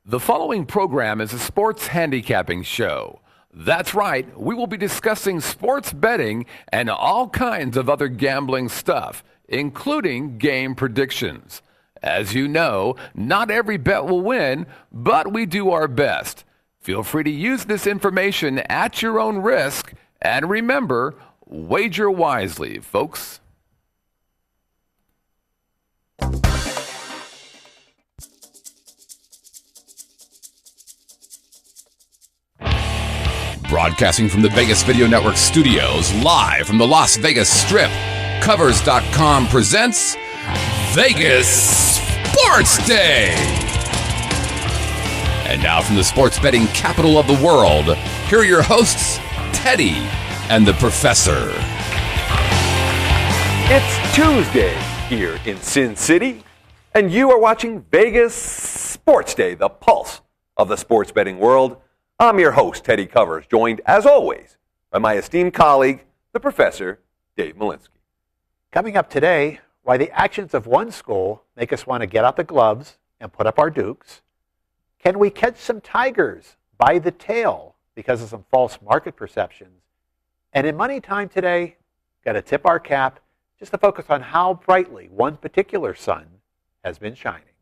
The following program is a sports handicapping show. That's right, we will be discussing sports betting and all kinds of other gambling stuff, including game predictions. As you know, not every bet will win, but we do our best. Feel free to use this information at your own risk, and remember, wager wisely, folks. Broadcasting from the Vegas Video Network studios, live from the Las Vegas Strip, Covers.com presents Vegas SportsDay. And now from the sports betting capital of the world, here are your hosts, Teddy and the Professor. It's Tuesday here in Sin City, and you are watching Vegas SportsDay, the pulse of the sports betting world. I'm your host, Teddy Covers, joined, as always, by my esteemed colleague, the Professor, Dave Malinsky. Coming up today, why the actions of one school make us want to get out the gloves and put up our dukes. Can we catch some tigers by the tail because of some false market perceptions? And in Money Time today, got to tip our cap just to focus on how brightly one particular sun has been shining.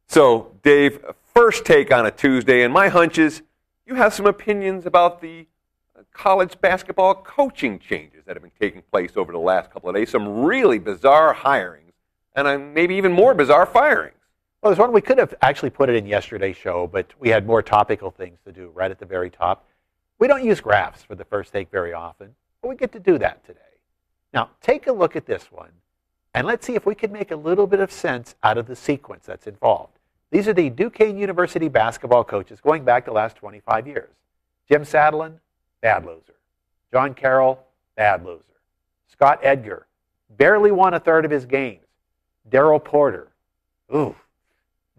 So, Dave, first take on a Tuesday, and my hunch is you have some opinions about the college basketball coaching changes that have been taking place over the last couple of days. Some really bizarre hirings and maybe even more bizarre firings. Well, there's one we could have actually put it in yesterday's show, but we had more topical things to do right at the very top. We don't use graphs for the first take very often, but we get to do that today. Now, take a look at this one, and let's see if we can make a little bit of sense out of the sequence that's involved. These are the Duquesne University basketball coaches going back the last 25 years. Jim Sadlin, bad loser. John Carroll, bad loser. Scott Edgar, barely won a third of his games. Darryl Porter,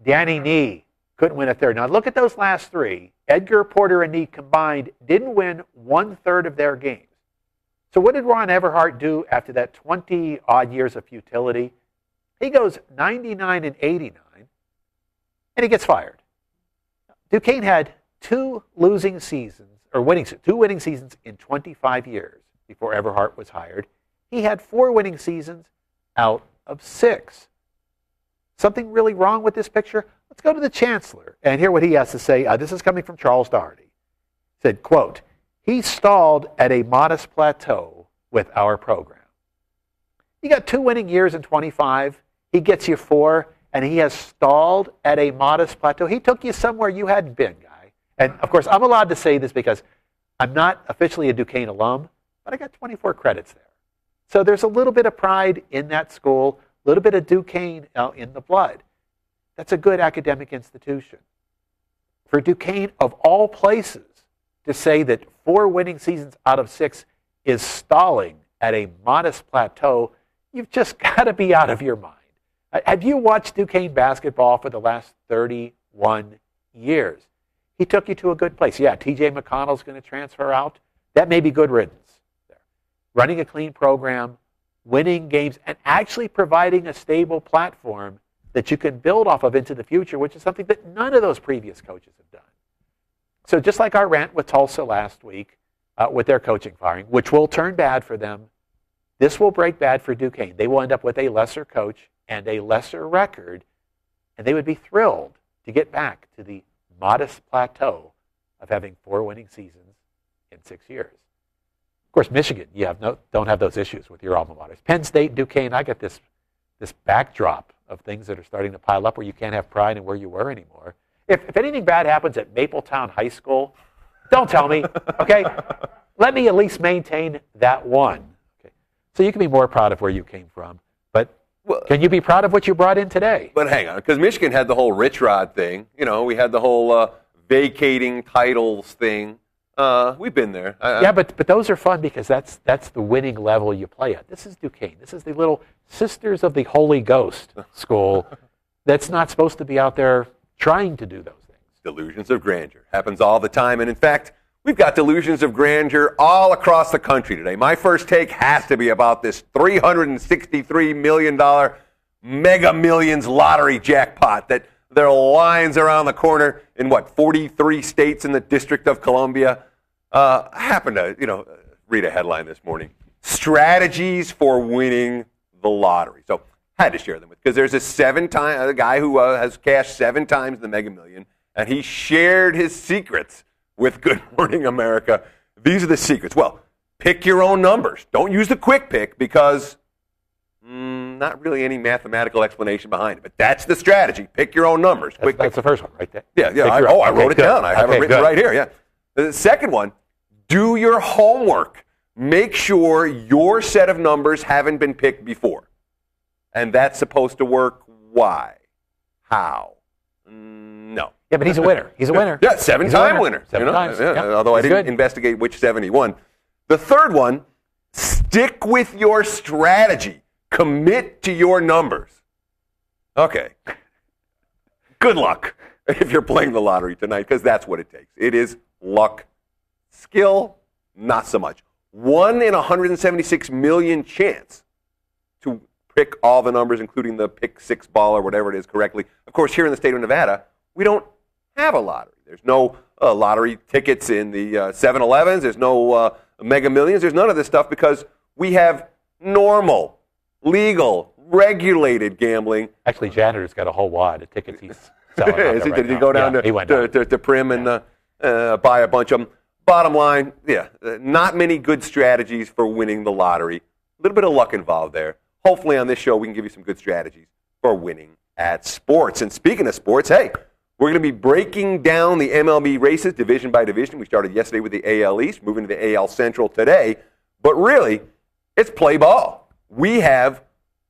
Danny Nee, couldn't win a third. Now look at those last three. Edgar, Porter, and Nee combined didn't win 1/3 of their games. So what did Ron Everhart do after that 20-odd years of futility? He goes 99-89. And he gets fired. Duquesne had two winning seasons in 25 years before Everhart was hired. He had 4 winning seasons out of 6. Something really wrong with this picture? Let's go to the chancellor and hear what he has to say. This is coming from Charles Doherty. He said, quote, "He stalled at a modest plateau with our program." You got 2 winning years in 25. He gets you 4. And he has stalled at a modest plateau. He took you somewhere you hadn't been, guy. And, of course, I'm allowed to say this because I'm not officially a Duquesne alum, but I got 24 credits there. So there's a little bit of pride in that school, a little bit of Duquesne in the blood. That's a good academic institution. For Duquesne, of all places, to say that 4 winning seasons out of 6 is stalling at a modest plateau, you've just got to be out of your mind. Have you watched Duquesne basketball for the last 31 years? He took you to a good place. Yeah, T.J. McConnell's going to transfer out. That may be good riddance there. Running a clean program, winning games, and actually providing a stable platform that you can build off of into the future, which is something that none of those previous coaches have done. So just like our rant with Tulsa last week with their coaching firing, which will turn bad for them, this will break bad for Duquesne. They will end up with a lesser coach and a lesser record, and they would be thrilled to get back to the modest plateau of having 4 winning seasons in 6 years. Of course, Michigan, don't have those issues with your alma maters. Penn State, Duquesne, I get this backdrop of things that are starting to pile up where you can't have pride in where you were anymore. If anything bad happens at Mapletown High School, don't tell me, okay? Let me at least maintain that one. Okay? So you can be more proud of where you came from. Well, can you be proud of what you brought in today? But hang on, because Michigan had the whole Rich Rod thing. We had the whole vacating titles thing. We've been there. Yeah, but those are fun because that's the winning level you play at. This is Duquesne. This is the little Sisters of the Holy Ghost school that's not supposed to be out there trying to do those things. Delusions of grandeur. Happens all the time. And in fact, we've got delusions of grandeur all across the country today. My first take has to be about this $363 million Mega Millions lottery jackpot that There are lines around the corner in 43 states in the District of Columbia. I happened to, read a headline this morning. Strategies for winning the lottery. So I had to share them with, because there's a guy who has cashed 7 times the Mega Million, and he shared his secrets with Good Morning America. These are the secrets. Well, pick your own numbers. Don't use the quick pick, because not really any mathematical explanation behind it. But that's the strategy. Pick your own numbers. That's the first one, right there. Yeah. I wrote it down. I have it written right here. Yeah. The second one, do your homework. Make sure your set of numbers haven't been picked before. And that's supposed to work. Why? How? No. Yeah, but he's a winner. He's a winner. Yeah, 7-time winner. 7 times. Yeah, Yeah. Although I didn't Good. investigate which 7 he won. The third one, stick with your strategy. Commit to your numbers. Okay. Good luck if you're playing the lottery tonight, because that's what it takes. It is luck. Skill, not so much. 1 in 176 million chance to pick all the numbers, including the pick 6 ball or whatever it is, correctly. Of course, here in the state of Nevada, we don't have a lottery. There's no lottery tickets in the 7-Elevens. There's no Mega Millions. There's none of this stuff, because we have normal, legal, regulated gambling. Actually, Janitor's got a whole wad of tickets he's selling. Did he go down to Prim and buy a bunch of them? Bottom line, not many good strategies for winning the lottery. A little bit of luck involved there. Hopefully on this show we can give you some good strategies for winning at sports. And speaking of sports, hey, we're going to be breaking down the MLB races division by division. We started yesterday with the AL East, moving to the AL Central today. But really, it's play ball. We have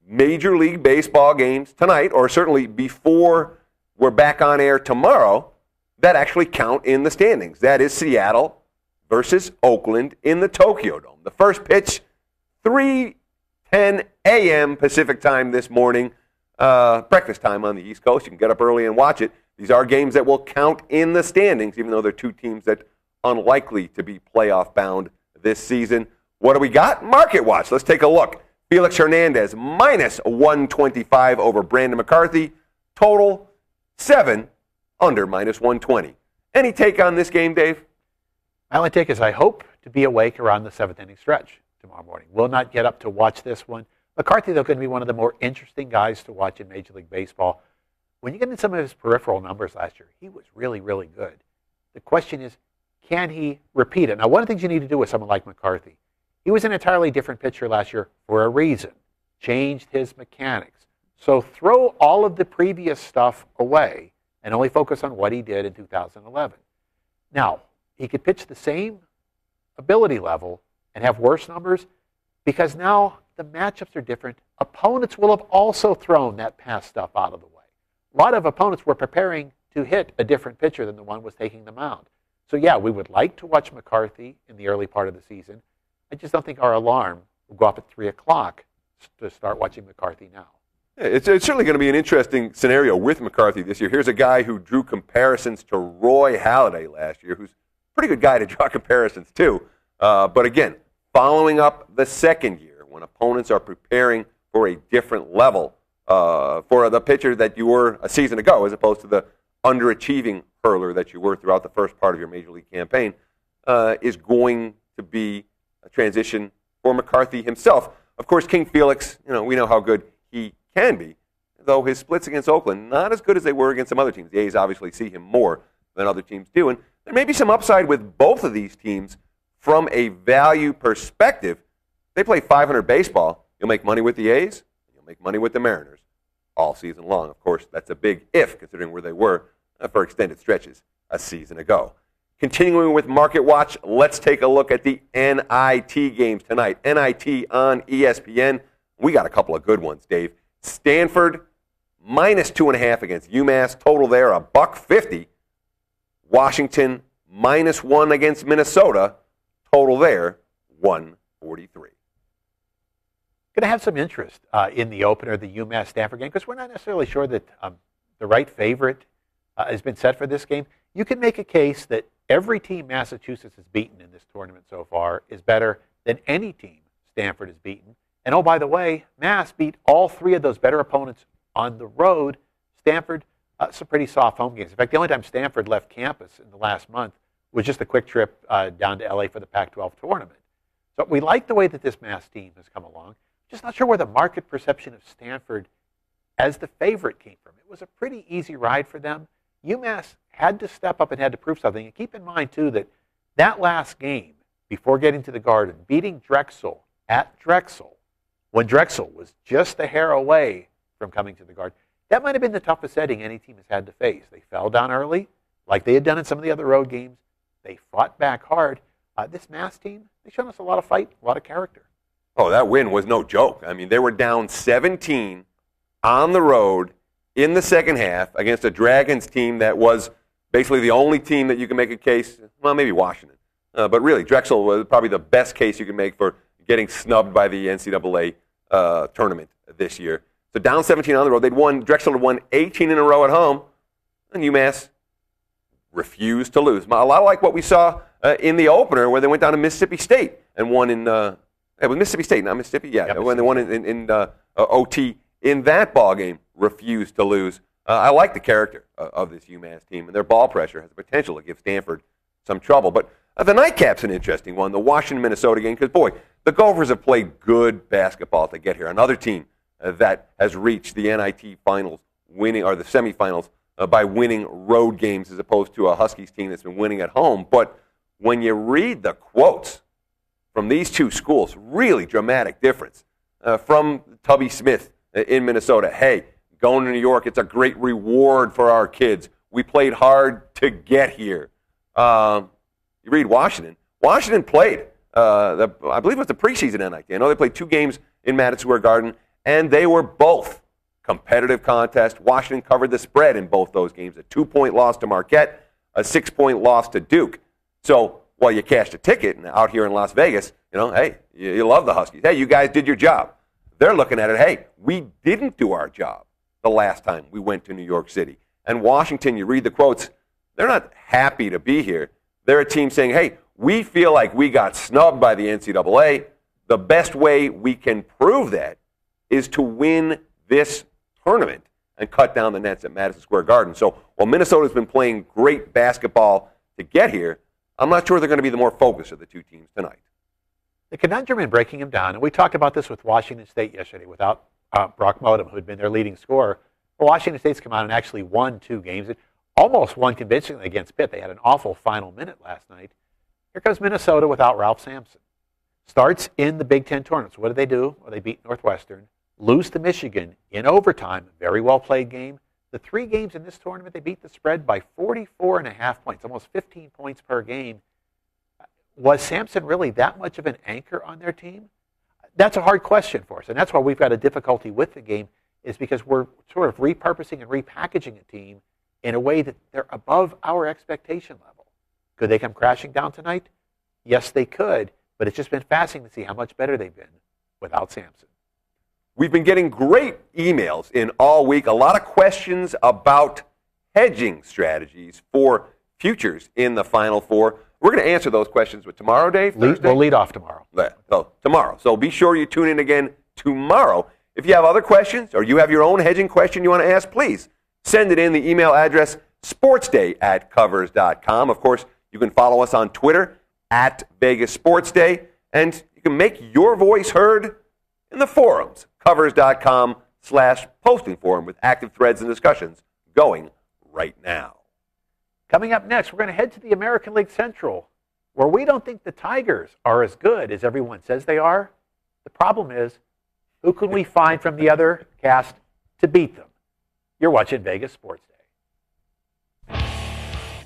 Major League Baseball games tonight, or certainly before we're back on air tomorrow, that actually count in the standings. That is Seattle versus Oakland in the Tokyo Dome. The first pitch, 3:10 a.m. Pacific time this morning. Breakfast time on the East Coast. You can get up early and watch it. These are games that will count in the standings, even though they're two teams that are unlikely to be playoff bound this season. What do we got? Market Watch. Let's take a look. Felix Hernandez, minus 125 over Brandon McCarthy. Total 7, under minus 120. Any take on this game, Dave? My only take is I hope to be awake around the 7th inning stretch tomorrow morning. Will not get up to watch this one. McCarthy, though, going to be one of the more interesting guys to watch in Major League Baseball. When you get into some of his peripheral numbers last year, he was really, really good. The question is, can he repeat it? Now, one of the things you need to do with someone like McCarthy, he was an entirely different pitcher last year for a reason. Changed his mechanics. So throw all of the previous stuff away and only focus on what he did in 2011. Now, he could pitch the same ability level and have worse numbers, because now the matchups are different. Opponents will have also thrown that past stuff out of the way. A lot of opponents were preparing to hit a different pitcher than the one was taking the mound. So yeah, we would like to watch McCarthy in the early part of the season. I just don't think our alarm will go off at 3 o'clock to start watching McCarthy now. It's certainly going to be an interesting scenario with McCarthy this year. Here's a guy who drew comparisons to Roy Halladay last year, who's a pretty good guy to draw comparisons to. But again, following up the second year, when opponents are preparing for a different level for the pitcher that you were a season ago, as opposed to the underachieving hurler that you were throughout the first part of your Major League campaign, is going to be a transition for McCarthy himself. Of course, King Felix, we know how good he can be, though his splits against Oakland, not as good as they were against some other teams. The A's obviously see him more than other teams do, and there may be some upside with both of these teams from a value perspective. They play 500 baseball. You'll make money with the A's, you'll make money with the Mariners all season long. Of course, that's a big if, considering where they were for extended stretches a season ago. Continuing with Market Watch, let's take a look at the NIT games tonight. NIT on ESPN. We got a couple of good ones, Dave. Stanford, minus 2.5 against UMass. Total there, $150. Washington, minus 1 against Minnesota. Total there, 143. Going to have some interest in the opener, the UMass-Stanford game, because we're not necessarily sure that the right favorite has been set for this game. You can make a case that every team Massachusetts has beaten in this tournament so far is better than any team Stanford has beaten. And oh, by the way, Mass beat all 3 of those better opponents on the road. Stanford some pretty soft home games. In fact, the only time Stanford left campus in the last month was just a quick trip down to LA for the Pac-12 tournament. So we like the way that this Mass team has come along. Just not sure where the market perception of Stanford as the favorite came from. It was a pretty easy ride for them. UMass had to step up and had to prove something. And keep in mind, too, that that last game before getting to the Garden, beating Drexel at Drexel, when Drexel was just a hair away from coming to the Garden, that might have been the toughest setting any team has had to face. They fell down early, like they had done in some of the other road games. They fought back hard. This Mass team, they showed us a lot of fight, a lot of character. Oh, that win was no joke. I mean, they were down 17 on the road in the second half against a Dragons team that was basically the only team that you can make a case, well, maybe Washington. But really, Drexel was probably the best case you can make for getting snubbed by the NCAA tournament this year. So down 17 on the road. Drexel had won 18 in a row at home, and UMass refused to lose. A lot like what we saw in the opener where they went down to Mississippi State and won in it was Mississippi State, not Mississippi? Yeah, when they won in OT in that ball game, refused to lose. I like the character of this UMass team, and their ball pressure has the potential to give Stanford some trouble. But the nightcap's an interesting one, the Washington-Minnesota game, because, boy, the Gophers have played good basketball to get here. Another team that has reached the NIT finals, or the semifinals, by winning road games as opposed to a Huskies team that's been winning at home. But when you read the quotes from these two schools, really dramatic difference. From Tubby Smith in Minnesota, hey, going to New York, it's a great reward for our kids. We played hard to get here. You read Washington. Washington played, I believe it was the preseason NIT. I know they played 2 games in Madison Square Garden, and they were both competitive contests. Washington covered the spread in both those games, a 2-point loss to Marquette, a 6-point loss to Duke. So while you cashed a ticket out here in Las Vegas, hey, you love the Huskies. Hey, you guys did your job. They're looking at it, hey, we didn't do our job the last time we went to New York City. And Washington, you read the quotes, they're not happy to be here. They're a team saying, hey, we feel like we got snubbed by the NCAA. The best way we can prove that is to win this tournament and cut down the nets at Madison Square Garden. So while Minnesota's been playing great basketball to get here, I'm not sure they're going to be the more focused of the two teams tonight. The conundrum in breaking them down, and we talked about this with Washington State yesterday without Brock Modem, who had been their leading scorer. Well, Washington State's come out and actually won 2 games. It almost won convincingly against Pitt. They had an awful final minute last night. Here comes Minnesota without Ralph Sampson. Starts in the Big Ten tournament. So what do? Well, they beat Northwestern, lose to Michigan in overtime. Very well played game. The 3 games in this tournament, they beat the spread by 44.5 points, almost 15 points per game. Was Sampson really that much of an anchor on their team? That's a hard question for us, and that's why we've got a difficulty with the game, is because we're sort of repurposing and repackaging a team in a way that they're above our expectation level. Could they come crashing down tonight? Yes, they could, but it's just been fascinating to see how much better they've been without Sampson. We've been getting great emails in all week, a lot of questions about hedging strategies for futures in the Final Four. We're going to answer those questions with tomorrow, Dave. We'll lead off tomorrow. So tomorrow. So be sure you tune in again tomorrow. If you have other questions or you have your own hedging question you want to ask, please send it in. The email address, sportsday@covers.com. Of course, you can follow us on Twitter @VegasSportsDay, and you can make your voice heard in the forums, covers.com/posting forum, with active threads and discussions going right now. Coming up next, we're going to head to the American League Central, where we don't think the Tigers are as good as everyone says they are. The problem is, who can we find from the other cast to beat them? You're watching Vegas Sports Day.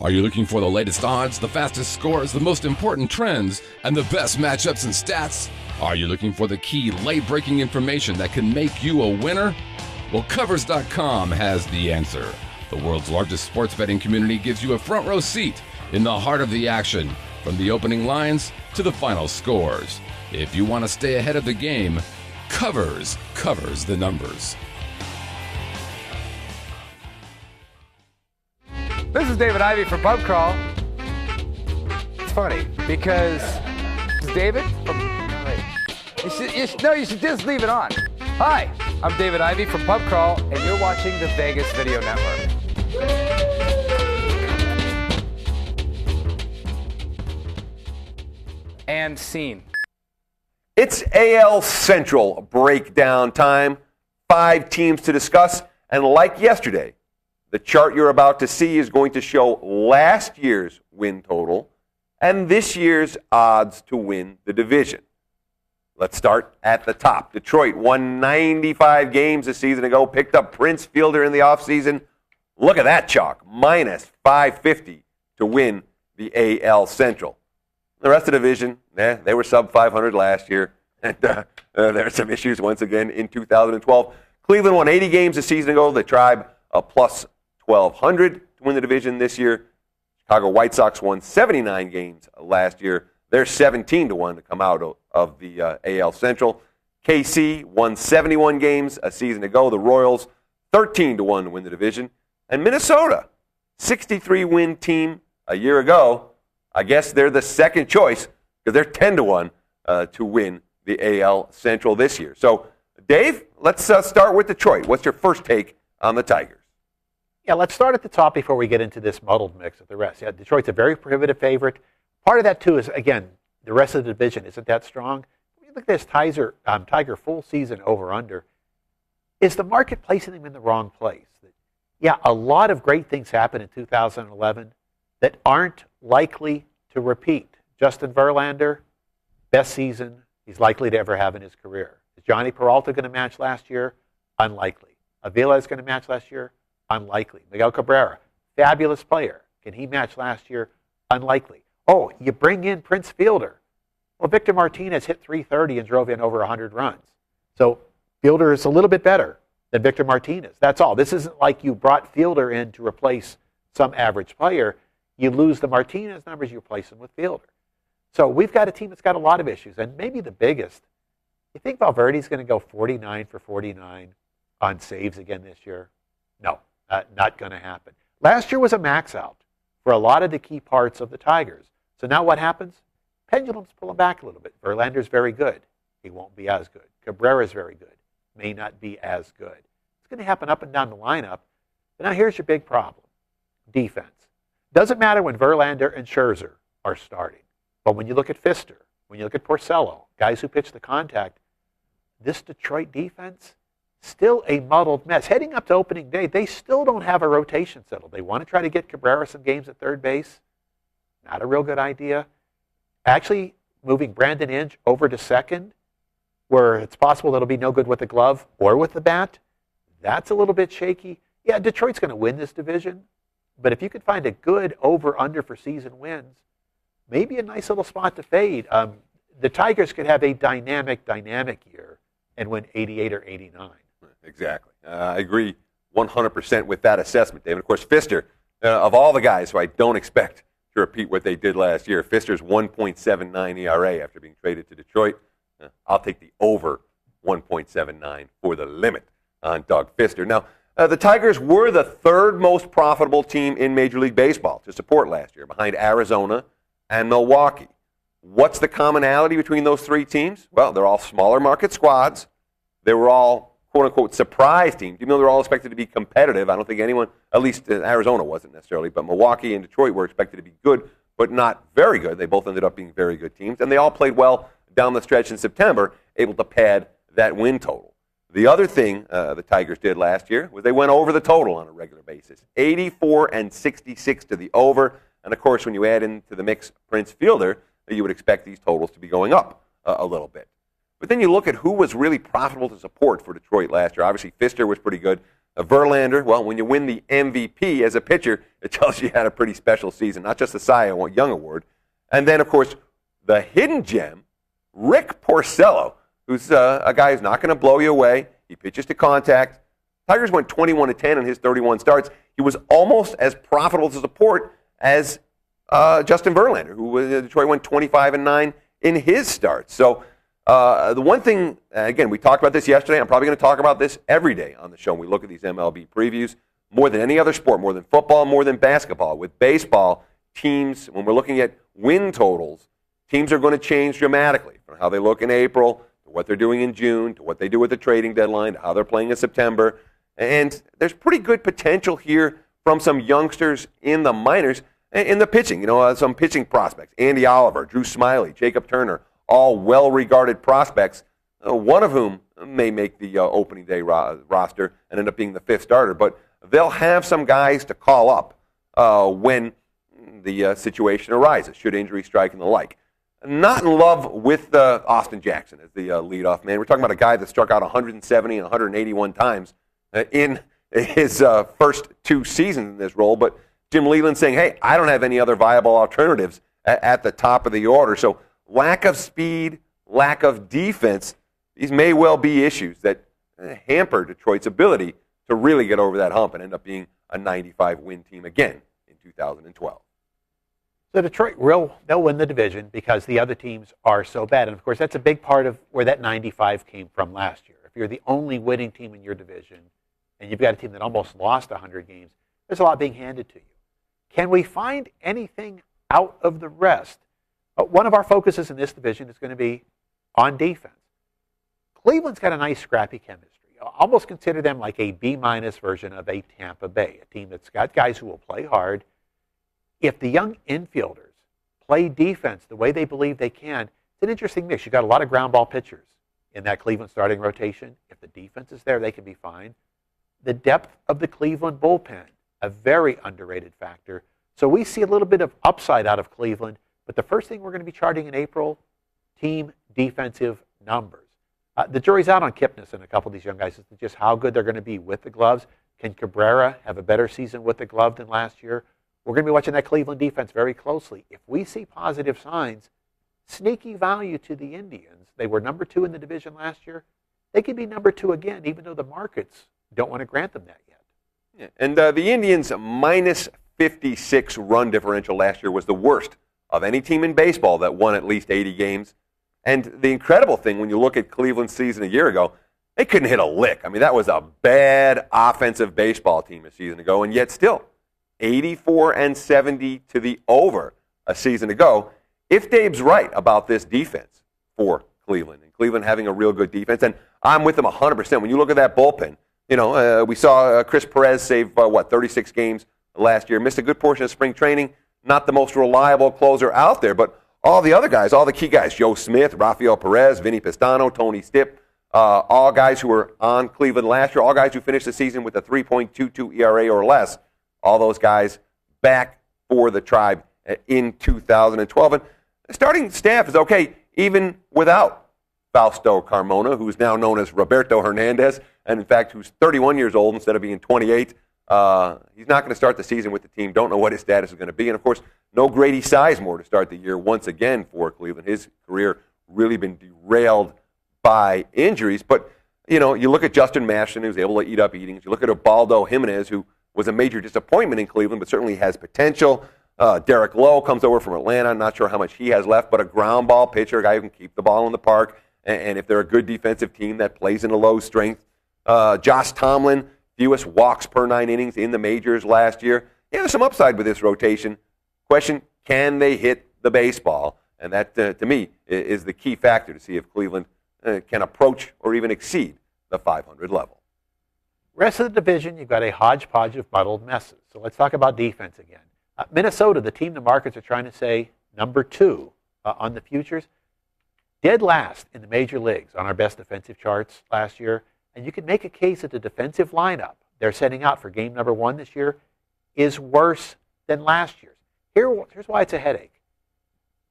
Are you looking for the latest odds, the fastest scores, the most important trends, and the best matchups and stats? Are you looking for the key late-breaking information that can make you a winner? Well, Covers.com has the answer. The world's largest sports betting community gives you a front row seat in the heart of the action, from the opening lines to the final scores. If you want to stay ahead of the game, Covers covers the numbers. This is David Ivey from Pub Crawl. It's funny because David you should just leave it on. Hi, I'm David Ivey from Pub Crawl, and you're watching the Vegas Video Network. And scene. It's AL Central breakdown time. 5 teams to discuss. And like yesterday, the chart you're about to see is going to show last year's win total and this year's odds to win the division. Let's start at the top. Detroit won 95 games a season ago, picked up Prince Fielder in the offseason. Look at that chalk, minus 550 to win the AL Central. The rest of the division, they were sub 500 last year. And there are some issues once again in 2012. Cleveland won 80 games a season ago. The Tribe plus 1,200 to win the division this year. Chicago White Sox won 79 games last year. They're 17-1 to come out of the AL Central. KC won 71 games a season ago. The Royals 13-1 to win the division. And Minnesota, 63-win team a year ago. I guess they're the second choice because they're 10-1 to win the AL Central this year. So, Dave, let's start with Detroit. What's your first take on the Tigers? Yeah, let's start at the top before we get into this muddled mix of the rest. Yeah, Detroit's a very prohibitive favorite. Part of that, too, is, again, the rest of the division isn't that strong. When you look at this Tiger full season over-under, is the market placing them in the wrong place? Yeah, a lot of great things happened in 2011 that aren't likely to repeat. Justin Verlander, best season he's likely to ever have in his career. Is Johnny Peralta going to match last year? Unlikely. Avila is going to match last year? Unlikely. Miguel Cabrera, fabulous player. Can he match last year? Unlikely. Oh, you bring in Prince Fielder. Well, Victor Martinez hit 330 and drove in over 100 runs. So Fielder is a little bit better than Victor Martinez. That's all. This isn't like you brought Fielder in to replace some average player. You lose the Martinez numbers, you replace them with Fielder. So we've got a team that's got a lot of issues, and maybe the biggest. You think Valverde's going to go 49 for 49 on saves again this year? No, not going to happen. Last year was a max out for a lot of the key parts of the Tigers. So now what happens? Pendulum's pulling back a little bit. Verlander's very good. He won't be as good. Cabrera's very good. May not be as good. It's going to happen up and down the lineup. But now here's your big problem. Defense. Doesn't matter when Verlander and Scherzer are starting. But when you look at Pfister, when you look at Porcello, guys who pitch the contact, this Detroit defense, still a muddled mess. Heading up to opening day, they still don't have a rotation settled. They want to try to get Cabrera some games at third base. Not a real good idea. Actually, moving Brandon Inge over to second, where it's possible that it'll be no good with the glove or with the bat, that's a little bit shaky. Yeah, Detroit's going to win this division, but if you could find a good over-under for season wins, maybe a nice little spot to fade. The Tigers could have a dynamic year and win 88 or 89. Exactly. I agree 100% with that assessment, David. Of course, Pfister, of all the guys who I don't expect to repeat what they did last year, Pfister's 1.79 ERA after being traded to Detroit. I'll take the over 1.79 for the limit on Doug Pfister. Now, the Tigers were the third most profitable team in Major League Baseball to support last year, behind Arizona and Milwaukee. What's the commonality between those three teams? Well, they're all smaller market squads. They were all, quote-unquote, surprise teams. Even though they're all expected to be competitive, I don't think anyone, at least Arizona wasn't necessarily, but Milwaukee and Detroit were expected to be good, but not very good. They both ended up being very good teams, and they all played well down the stretch in September, able to pad that win total. The other thing the Tigers did last year was they went over the total on a regular basis, 84 and 66 to the over. And, of course, when you add into the mix Prince Fielder, you would expect these totals to be going up a little bit. But then you look at who was really profitable to support for Detroit last year. Obviously, Pfister was pretty good. Verlander, well, when you win the MVP as a pitcher, it tells you had a pretty special season, not just the Cy Young Award. And then, of course, the hidden gem, Rick Porcello, who's a guy who's not going to blow you away. He pitches to contact. Tigers went 21-10 in his 31 starts. He was almost as profitable to support as Justin Verlander, who Detroit went 25-9 in his starts. So the one thing, again, we talked about this yesterday. I'm probably going to talk about this every day on the show when we look at these MLB previews. More than any other sport, more than football, more than basketball. With baseball, teams, when we're looking at win totals, teams are going to change dramatically from how they look in April to what they're doing in June to what they do at the trading deadline to how they're playing in September. And there's pretty good potential here from some youngsters in the minors in the pitching. Some pitching prospects. Andy Oliver, Drew Smiley, Jacob Turner, all well-regarded prospects, one of whom may make the opening day roster and end up being the fifth starter. But they'll have some guys to call up when the situation arises, should injury strike and the like. Not in love with Austin Jackson as the leadoff man. We're talking about a guy that struck out 170 and 181 times in his first two seasons in this role. But Jim Leyland saying, hey, I don't have any other viable alternatives at the top of the order. So lack of speed, lack of defense, these may well be issues that hamper Detroit's ability to really get over that hump and end up being a 95-win team again in 2012. So Detroit they'll win the division because the other teams are so bad. And, of course, that's a big part of where that 95 came from last year. If you're the only winning team in your division and you've got a team that almost lost 100 games, there's a lot being handed to you. Can we find anything out of the rest? One of our focuses in this division is going to be on defense. Cleveland's got a nice scrappy chemistry. I almost consider them like a B-minus version of a Tampa Bay, a team that's got guys who will play hard. If the young infielders play defense the way they believe they can, it's an interesting mix. You've got a lot of ground ball pitchers in that Cleveland starting rotation. If the defense is there, they can be fine. The depth of the Cleveland bullpen, a very underrated factor. So we see a little bit of upside out of Cleveland, but the first thing we're going to be charting in April, team defensive numbers. The jury's out on Kipnis and a couple of these young guys as to just how good they're going to be with the gloves. Can Cabrera have a better season with the glove than last year? We're going to be watching that Cleveland defense very closely. If we see positive signs, sneaky value to the Indians. They were number 2 in the division last year. They could be number 2 again, even though the markets don't want to grant them that yet. Yeah. And the Indians' minus 56 run differential last year was the worst of any team in baseball that won at least 80 games. And the incredible thing, when you look at Cleveland's season a year ago, they couldn't hit a lick. I mean, that was a bad offensive baseball team a season ago, and yet still 84-70 to the over a season ago. If Dave's right about this defense for Cleveland, and Cleveland having a real good defense, and I'm with them 100%. When you look at that bullpen, we saw Chris Perez save, 36 games last year. Missed a good portion of spring training. Not the most reliable closer out there, but all the other guys, all the key guys, Joe Smith, Rafael Perez, Vinny Pistano, Tony Stipp, all guys who were on Cleveland last year, all guys who finished the season with a 3.22 ERA or less, all those guys back for the Tribe in 2012. And the starting staff is okay, even without Fausto Carmona, who's now known as Roberto Hernandez, and in fact, who's 31 years old instead of being 28. He's not going to start the season with the team. Don't know what his status is going to be. And, of course, no Grady Sizemore to start the year once again for Cleveland. His career really been derailed by injuries. But, you look at Justin Masterson, who's able to eat up innings. You look at Ubaldo Jimenez, who was a major disappointment in Cleveland, but certainly has potential. Derek Lowe comes over from Atlanta. I'm not sure how much he has left, but a ground ball pitcher, a guy who can keep the ball in the park. And if they're a good defensive team that plays in a low strength. Josh Tomlin, fewest walks per 9 innings in the majors last year. Yeah, there's some upside with this rotation. Question, can they hit the baseball? And that, to me, is the key factor to see if Cleveland can approach or even exceed the 500 level. Rest of the division, you've got a hodgepodge of muddled messes. So let's talk about defense again. Minnesota, the team the markets are trying to say number 2 on the futures, dead last in the major leagues on our best defensive charts last year. And you can make a case that the defensive lineup they're setting out for game number 1 this year is worse than last year's. Here's why it's a headache.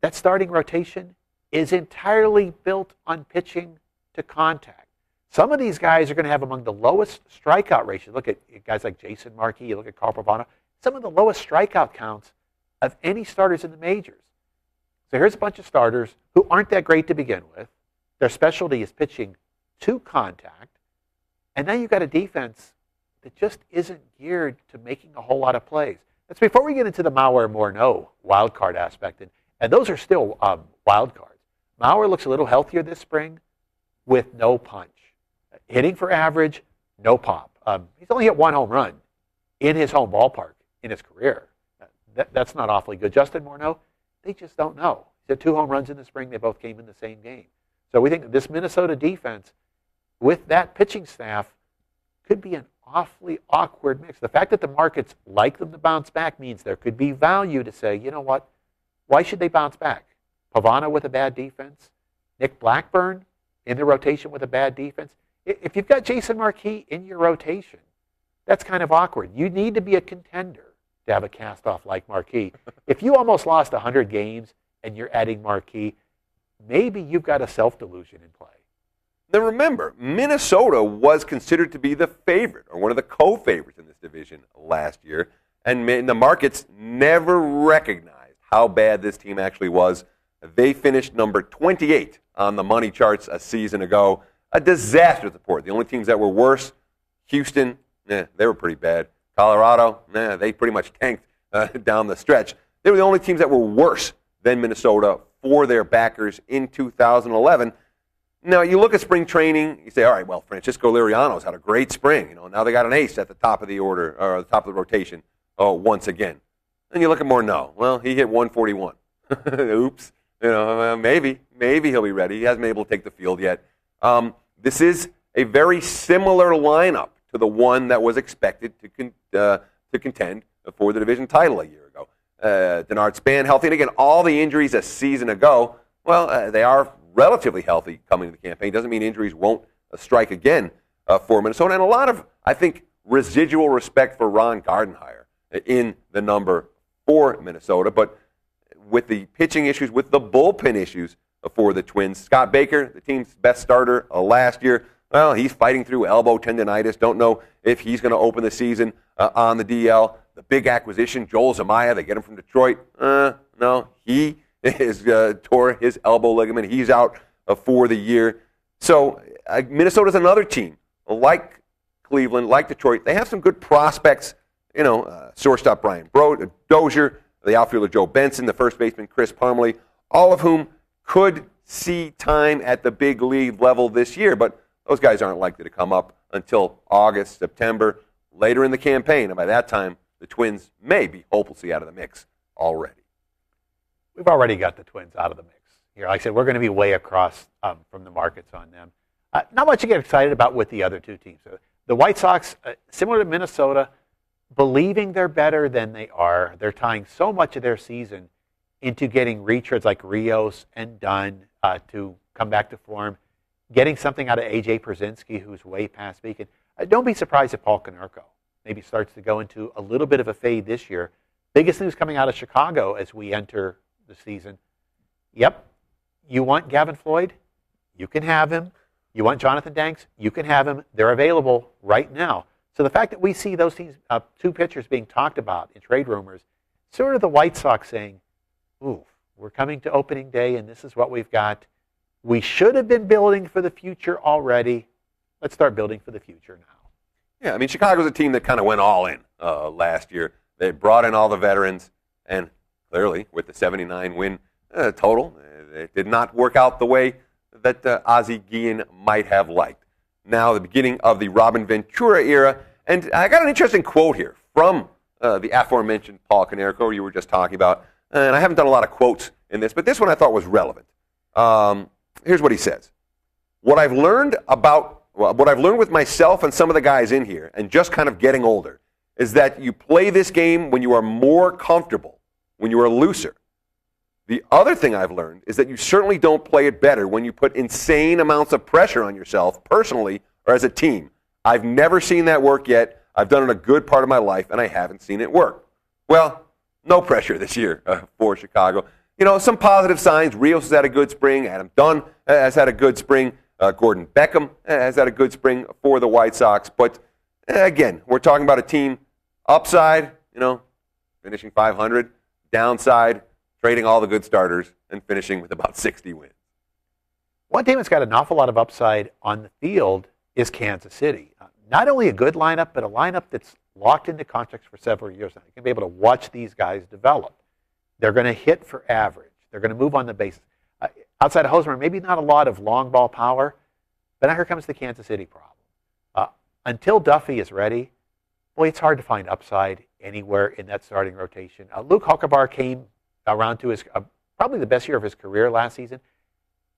That starting rotation is entirely built on pitching to contact. Some of these guys are going to have among the lowest strikeout ratios. Look at guys like Jason Markey, you look at Carl Pavano, some of the lowest strikeout counts of any starters in the majors. So here's a bunch of starters who aren't that great to begin with. Their specialty is pitching to contact. And now you've got a defense that just isn't geared to making a whole lot of plays. That's before we get into the Mauer-Morneau wild card aspect. And those are still wild cards. Mauer looks a little healthier this spring with no punch. Hitting for average, no pop. He's only hit 1 home run in his home ballpark in his career. That's not awfully good. Justin Morneau, they just don't know. He hit 2 home runs in the spring. They both came in the same game. So we think this Minnesota defense, with that pitching staff, could be an awfully awkward mix. The fact that the markets like them to bounce back means there could be value to say, you know what, why should they bounce back? Pavana with a bad defense, Nick Blackburn in the rotation with a bad defense. If you've got Jason Markey in your rotation, that's kind of awkward. You need to be a contender to have a cast-off like Markey. If you almost lost 100 games and you're adding Markey, maybe you've got a self-delusion in play. Now remember, Minnesota was considered to be the favorite, or one of the co-favorites in this division last year, and the markets never recognized how bad this team actually was. They finished number 28 on the money charts a season ago. A disastrous report. The only teams that were worse, Houston, they were pretty bad. Colorado, they pretty much tanked down the stretch. They were the only teams that were worse than Minnesota for their backers in 2011. Now, you look at spring training, you say, all right, well, Francisco Liriano's had a great spring. Now they got an ace at the top of the order, or the top of the rotation, once again. And you look at Morneau. Well, he hit 141. Oops. Maybe he'll be ready. He hasn't been able to take the field yet. This is a very similar lineup to the one that was expected to contend for the division title a year ago. Denard Span healthy, and again, all the injuries a season ago, well, they are relatively healthy coming to the campaign. Doesn't mean injuries won't strike again for Minnesota. And a lot of, I think, residual respect for Ron Gardenhire in the number for Minnesota. But with the pitching issues, with the bullpen issues for the Twins, Scott Baker, the team's best starter last year, well, he's fighting through elbow tendonitis. Don't know if he's going to open the season on the DL. The big acquisition, Joel Zumaya, they get him from Detroit. No, he is tore his elbow ligament. He's out for the year. So Minnesota's another team, like Cleveland, like Detroit. They have some good prospects. Shortstop Brian Dozier, the outfielder Joe Benson, the first baseman Chris Parmelee, all of whom could see time at the big league level this year. But those guys aren't likely to come up until August, September, later in the campaign. And by that time, the Twins may be hopelessly out of the mix already. We've already got the Twins out of the mix here. Like I said, we're going to be way across from the markets on them. Not much to get excited about with the other two teams. The White Sox, similar to Minnesota, believing they're better than they are. They're tying so much of their season into getting retreads like Rios and Dunn to come back to form, getting something out of A.J. Pierzynski, who's way past peak. Don't be surprised if Paul Konerko maybe starts to go into a little bit of a fade this year. Biggest news coming out of Chicago as we enter the season. Yep, you want Gavin Floyd? You can have him. You want Jonathan Danks? You can have him. They're available right now. So the fact that we see those teams, two pitchers being talked about in trade rumors, sort of the White Sox saying, ooh, we're coming to opening day and this is what we've got. We should have been building for the future already. Let's start building for the future now. Yeah, I mean, Chicago's a team that kind of went all in last year. They brought in all the veterans, and clearly with the 79 win total, it did not work out the way that Ozzie Guillen might have liked. Now, the beginning of the Robin Ventura era, and I got an interesting quote here from the aforementioned Paul Konerko you were just talking about, and I haven't done a lot of quotes in this, but this one I thought was relevant. Here's what he says. What I've learned with myself and some of the guys in here, and just kind of getting older, is that you play this game when you are more comfortable, when you are looser. The other thing I've learned is that you certainly don't play it better when you put insane amounts of pressure on yourself, personally or as a team. I've never seen that work yet. I've done it a good part of my life, and I haven't seen it work. Well, no pressure this year for Chicago. Some positive signs. Rios has had a good spring. Adam Dunn has had a good spring. Gordon Beckham has had a good spring for the White Sox. But, again, we're talking about a team upside, finishing 500, downside, trading all the good starters, and finishing with about 60 wins. One team that's got an awful lot of upside on the field is Kansas City. Not only a good lineup, but a lineup that's locked into contracts for several years now. You're going to be able to watch these guys develop. They're going to hit for average. They're going to move on the bases. Outside of Hosmer, maybe not a lot of long ball power, but now here comes the Kansas City problem. Until Duffy is ready, boy, it's hard to find upside anywhere in that starting rotation. Luke Hochevar came around to his probably the best year of his career last season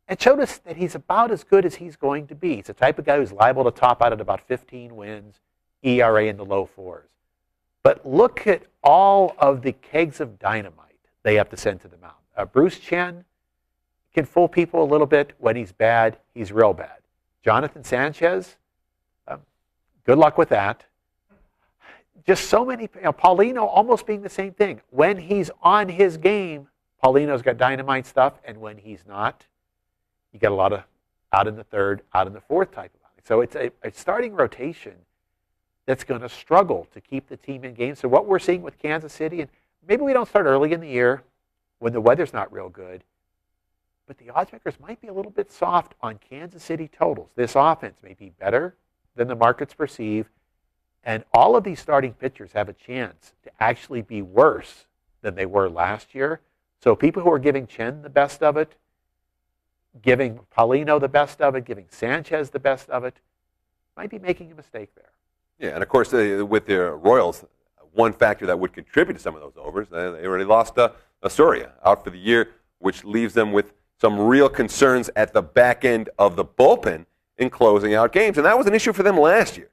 and showed us that he's about as good as he's going to be. He's the type of guy who's liable to top out at about 15 wins, ERA in the low 4s. But look at all of the kegs of dynamite they have to send to the mound. Bruce Chen can fool people a little bit. When he's bad, he's real bad. Jonathan Sanchez, good luck with that. Just so many, Paulino almost being the same thing. When he's on his game, Paulino's got dynamite stuff, and when he's not, you get a lot of out in the third, out in the fourth type of outing. So it's a starting rotation that's going to struggle to keep the team in games. So what we're seeing with Kansas City, and maybe we don't start early in the year when the weather's not real good, but the odds makers might be a little bit soft on Kansas City totals. This offense may be better than the markets perceive, and all of these starting pitchers have a chance to actually be worse than they were last year. So people who are giving Chen the best of it, giving Paulino the best of it, giving Sanchez the best of it, might be making a mistake there. Yeah, and of course, with the Royals, one factor that would contribute to some of those overs, they already lost Astoria out for the year, which leaves them with some real concerns at the back end of the bullpen in closing out games. And that was an issue for them last year.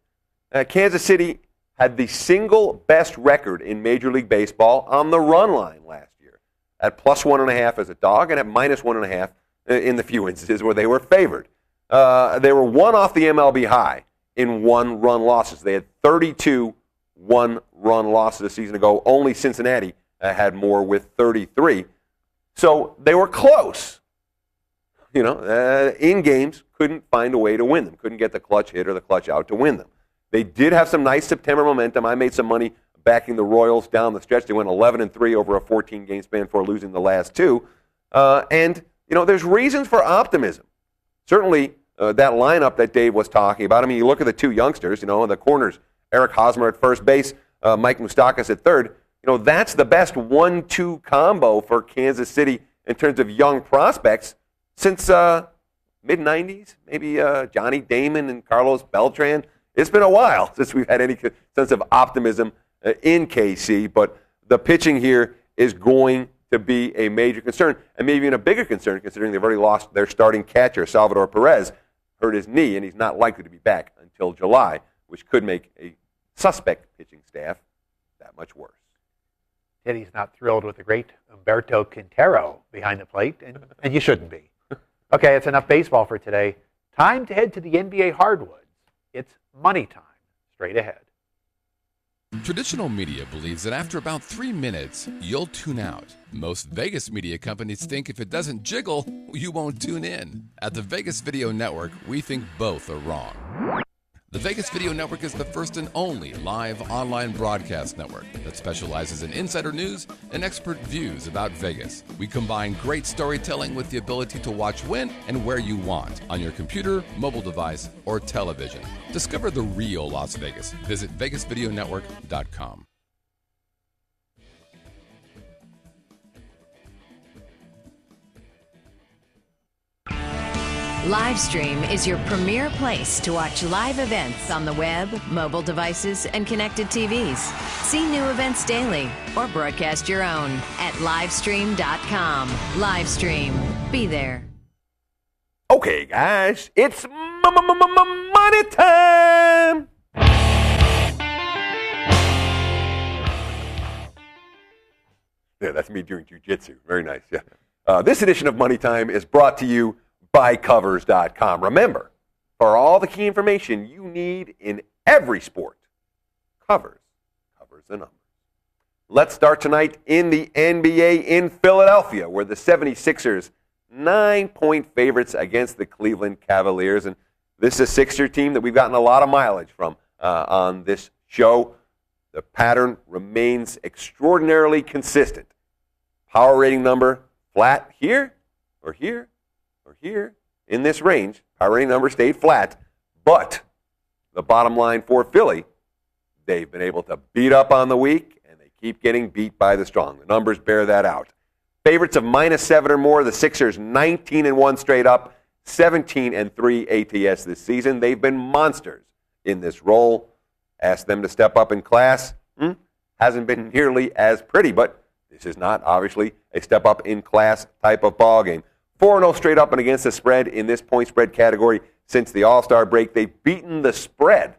Kansas City had the single best record in Major League Baseball on the run line last year, at plus 1.5 as a dog and at minus 1.5 in the few instances where they were favored. They were one off the MLB high in one-run losses. They had 32 one-run losses a season ago. Only Cincinnati had more with 33. So they were close. In games, couldn't find a way to win them. Couldn't get the clutch hit or the clutch out to win them. They did have some nice September momentum. I made some money backing the Royals down the stretch. They went 11-3 over a 14-game span before losing the last two. There's reasons for optimism. Certainly, that lineup that Dave was talking about. I mean, you look at the two youngsters, the corners, Eric Hosmer at first base, Mike Moustakas at third. That's the best 1-2 combo for Kansas City in terms of young prospects since mid-'90s, maybe Johnny Damon and Carlos Beltran. It's been a while since we've had any sense of optimism in KC, but the pitching here is going to be a major concern, and maybe even a bigger concern considering they've already lost their starting catcher, Salvador Perez, hurt his knee, and he's not likely to be back until July, which could make a suspect pitching staff that much worse. Teddy's not thrilled with the great Humberto Quintero behind the plate, and you shouldn't be. Okay, it's enough baseball for today. Time to head to the NBA hardwoods. It's money time. Straight ahead. Traditional media believes that after about 3 minutes, you'll tune out. Most Vegas media companies think if it doesn't jiggle, you won't tune in. At the Vegas Video Network, we think both are wrong. The Vegas Video Network is the first and only live online broadcast network that specializes in insider news and expert views about Vegas. We combine great storytelling with the ability to watch when and where you want on your computer, mobile device, or television. Discover the real Las Vegas. Visit VegasVideoNetwork.com. Livestream is your premier place to watch live events on the web, mobile devices, and connected TVs. See new events daily or broadcast your own at livestream.com. Livestream. Be there. Okay, guys, it's money time! Yeah, that's me doing jiu-jitsu. Very nice, yeah. This edition of Money Time is brought to you by Covers.com. Remember, for all the key information you need in every sport, Covers the numbers. Let's start tonight in the NBA in Philadelphia, where the 76ers 9-point favorites against the Cleveland Cavaliers. And this is a Sixer team that we've gotten a lot of mileage from on this show. The pattern remains extraordinarily consistent. Power rating number flat here or here or here in this range. Power rating number stayed flat. But the bottom line for Philly, they've been able to beat up on the weak, and they keep getting beat by the strong. The numbers bear that out. Favorites of -7 or more, the Sixers 19-1 straight up, 17-3 ATS this season. They've been monsters in this role. Ask them to step up in class. Hasn't been nearly as pretty, but this is not obviously a step up in class type of ball game. 4-0 straight up and against the spread in this point spread category since the All-Star break. They've beaten the spread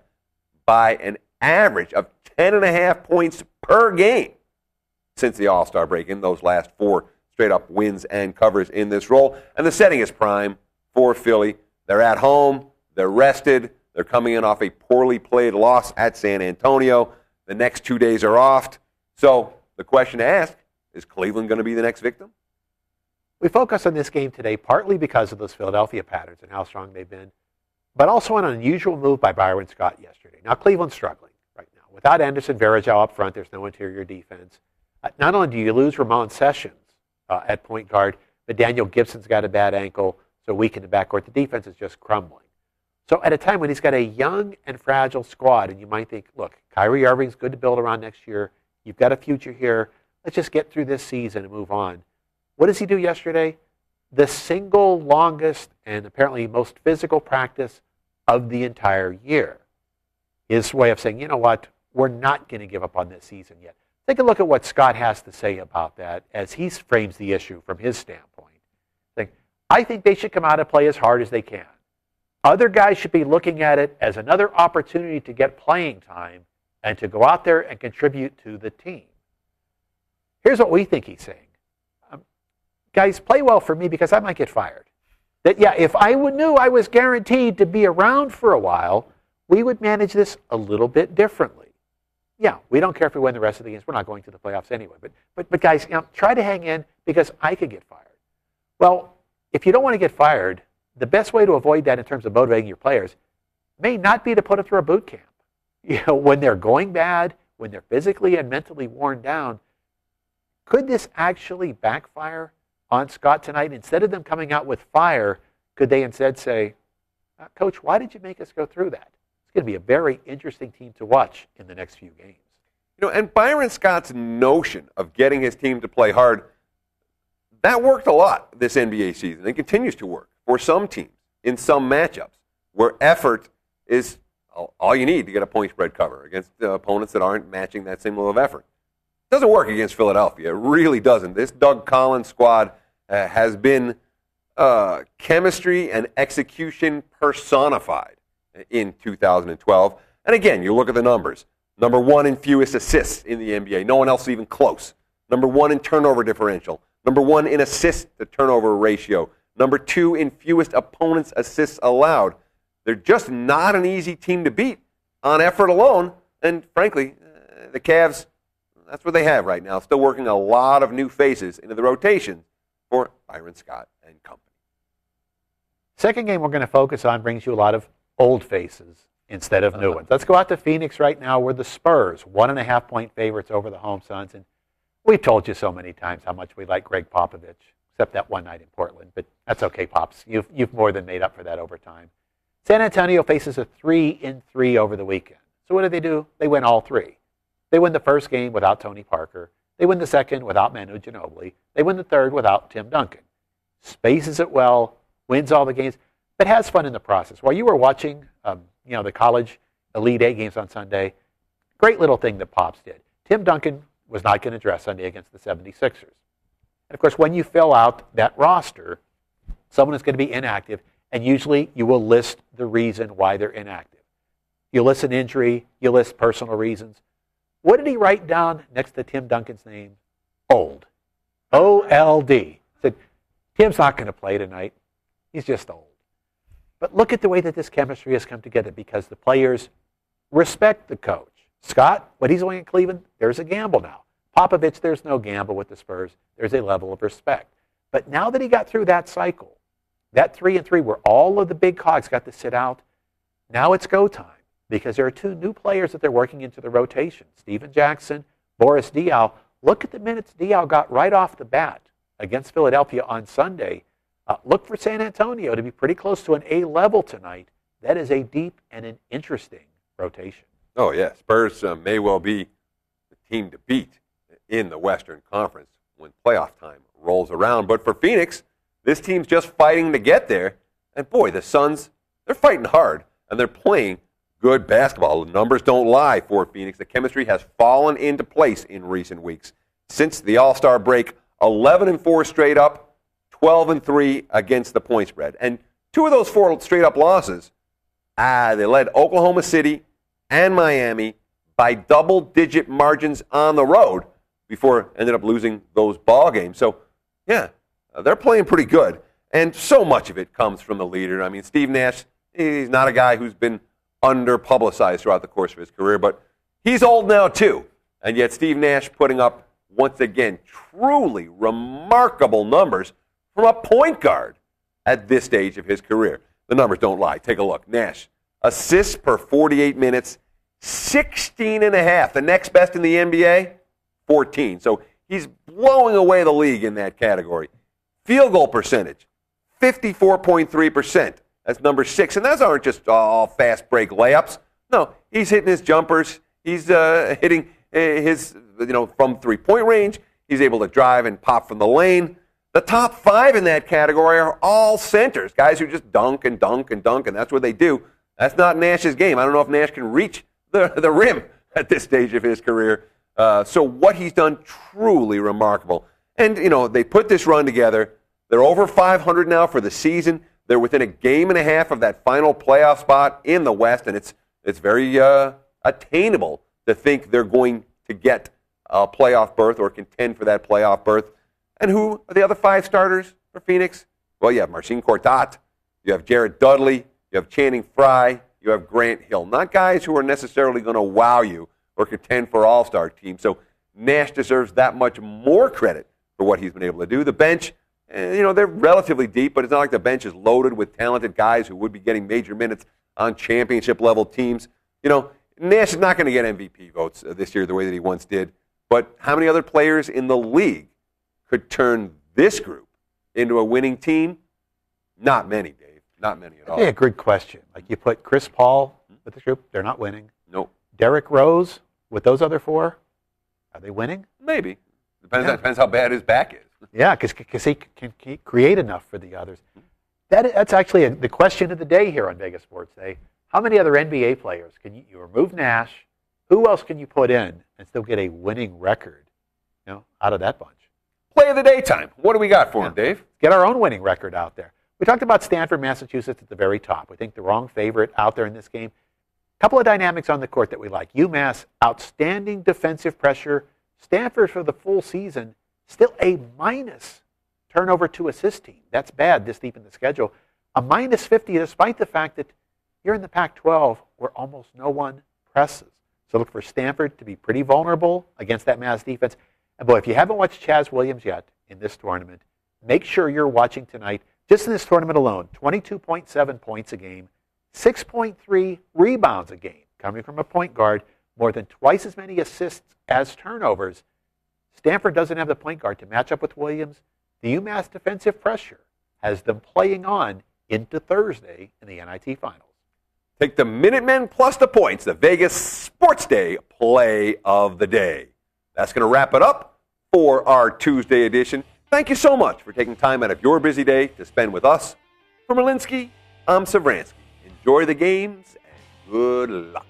by an average of 10.5 points per game since the All-Star break in those last 4 straight-up wins and covers in this role. And the setting is prime for Philly. They're at home. They're rested. They're coming in off a poorly played loss at San Antonio. The next 2 days are off. So the question to ask, is Cleveland going to be the next victim? We focus on this game today partly because of those Philadelphia patterns and how strong they've been, but also an unusual move by Byron Scott yesterday. Now, Cleveland's struggling right now. Without Anderson Varejao up front, there's no interior defense. Not only do you lose Ramon Sessions at point guard, but Daniel Gibson's got a bad ankle, so weak in the backcourt. The defense is just crumbling. So at a time when he's got a young and fragile squad, and you might think, look, Kyrie Irving's good to build around next year. You've got a future here. Let's just get through this season and move on. What does he do yesterday? The single longest and apparently most physical practice of the entire year. His way of saying, you know what, we're not going to give up on this season yet. Take a look at what Scott has to say about that as he frames the issue from his standpoint. I think they should come out and play as hard as they can. Other guys should be looking at it as another opportunity to get playing time and to go out there and contribute to the team. Here's what we think he's saying. Guys, play well for me because I might get fired. That, yeah, if I knew I was guaranteed to be around for a while, we would manage this a little bit differently. Yeah, we don't care if we win the rest of the games. We're not going to the playoffs anyway. But guys, try to hang in because I could get fired. Well, if you don't want to get fired, the best way to avoid that in terms of motivating your players may not be to put them through a boot camp. When they're going bad, when they're physically and mentally worn down, could this actually backfire on Scott tonight? Instead of them coming out with fire, could they instead say, Coach, why did you make us go through that? It's going to be a very interesting team to watch in the next few games. And Byron Scott's notion of getting his team to play hard, that worked a lot this NBA season. It continues to work for some teams in some matchups where effort is all you need to get a point spread cover against opponents that aren't matching that same level of effort. It doesn't work against Philadelphia. It really doesn't. This Doug Collins squad has been chemistry and execution personified in 2012. And again, you look at the numbers. Number 1 in fewest assists in the NBA. No one else is even close. Number 1 in turnover differential. Number 1 in assist to turnover ratio. Number 2 in fewest opponents' assists allowed. They're just not an easy team to beat on effort alone. And frankly, the Cavs, that's what they have right now. Still working a lot of new faces into the rotation for Byron Scott and company. Second game we're going to focus on brings you a lot of old faces instead of new ones. Let's go out to Phoenix right now where the Spurs, 1.5-point favorites over the home Suns. And we've told you so many times how much we like Greg Popovich, except that one night in Portland. But that's okay, Pops. You've more than made up for that over time. San Antonio faces a 3-3 over the weekend. So what do? They win all 3. They win the first game without Tony Parker. They win the second without Manu Ginobili. They win the third without Tim Duncan. Spaces it well, wins all the games, but has fun in the process. While you were watching the college Elite 8 games on Sunday, great little thing that Pops did. Tim Duncan was not going to dress Sunday against the 76ers. And of course, when you fill out that roster, someone is going to be inactive, and usually you will list the reason why they're inactive. You list an injury, you list personal reasons. What did he write down next to Tim Duncan's name? Old. O-L-D. Said, Tim's not going to play tonight. He's just old. But look at the way that this chemistry has come together because the players respect the coach. Scott, what he's doing in Cleveland, there's a gamble now. Popovich, there's no gamble with the Spurs. There's a level of respect. But now that he got through that cycle, that 3-3 where all of the big cogs got to sit out, now it's go time because there are 2 new players that they're working into the rotation. Steven Jackson, Boris Diaw. Look at the minutes Diaw got right off the bat against Philadelphia on Sunday. Look for San Antonio to be pretty close to an A level tonight. That is a deep and an interesting rotation. Oh, yeah. Spurs may well be the team to beat in the Western Conference when playoff time rolls around. But for Phoenix, this team's just fighting to get there. And boy, the Suns, they're fighting hard, and they're playing good basketball. The numbers don't lie for Phoenix. The chemistry has fallen into place in recent weeks. Since the All-Star break, 11-4 straight up, 12-3 against the point spread. And 2 of those 4 straight-up losses, they led Oklahoma City and Miami by double-digit margins on the road before ended up losing those ball games. So, yeah, they're playing pretty good. And so much of it comes from the leader. I mean, Steve Nash, he's not a guy who's been under-publicized throughout the course of his career, but he's old now too. And yet Steve Nash putting up, once again, truly remarkable numbers from a point guard at this stage of his career. The numbers don't lie. Take a look. Nash, assists per 48 minutes, 16 and a half. The next best in the NBA, 14. So he's blowing away the league in that category. Field goal percentage, 54.3%. That's number 6. And those aren't just all fast break layups. No, he's hitting his jumpers. He's hitting his, from three-point range. He's able to drive and pop from the lane. The top 5 in that category are all centers, guys who just dunk and dunk and dunk, and that's what they do. That's not Nash's game. I don't know if Nash can reach the rim at this stage of his career. So what he's done, truly remarkable. And, they put this run together. They're over 500 now for the season. They're within a game and a half of that final playoff spot in the West, and it's very attainable to think they're going to get a playoff berth or contend for that playoff berth. And who are the other 5 starters for Phoenix? Well, you have Marcin Gortat, you have Jared Dudley, you have Channing Frye, you have Grant Hill. Not guys who are necessarily going to wow you or contend for all-star teams. So Nash deserves that much more credit for what he's been able to do. The bench, they're relatively deep, but it's not like the bench is loaded with talented guys who would be getting major minutes on championship-level teams. Nash is not going to get MVP votes this year the way that he once did. But how many other players in the league could turn this group into a winning team? Not many, Dave. Not many at all. Hey, a good question. Like you put Chris Paul with the group, they're not winning. Nope. Derrick Rose with those other 4, are they winning? Maybe. Depends how bad his back is. Yeah, because he can create enough for the others. That's actually the question of the day here on Vegas Sports Day. How many other NBA players can you remove Nash? Who else can you put in and still get a winning record, out of that bunch? Play of the daytime. What do we got for him, Dave? Get our own winning record out there. We talked about Stanford, Massachusetts at the very top. We think the wrong favorite out there in this game. A couple of dynamics on the court that we like. UMass, outstanding defensive pressure. Stanford for the full season, still a minus turnover to assist team. That's bad this deep in the schedule. A minus 50 despite the fact that you're in the Pac-12 where almost no one presses. So look for Stanford to be pretty vulnerable against that Mass defense. And boy, if you haven't watched Chaz Williams yet in this tournament, make sure you're watching tonight. Just in this tournament alone, 22.7 points a game, 6.3 rebounds a game, coming from a point guard, more than twice as many assists as turnovers. Stanford doesn't have the point guard to match up with Williams. The UMass defensive pressure has them playing on into Thursday in the NIT Finals. Take the Minutemen plus the points, the Vegas Sports Day play of the day. That's going to wrap it up for our Tuesday edition. Thank you so much for taking time out of your busy day to spend with us. For Malinsky, I'm Savransky. Enjoy the games and good luck.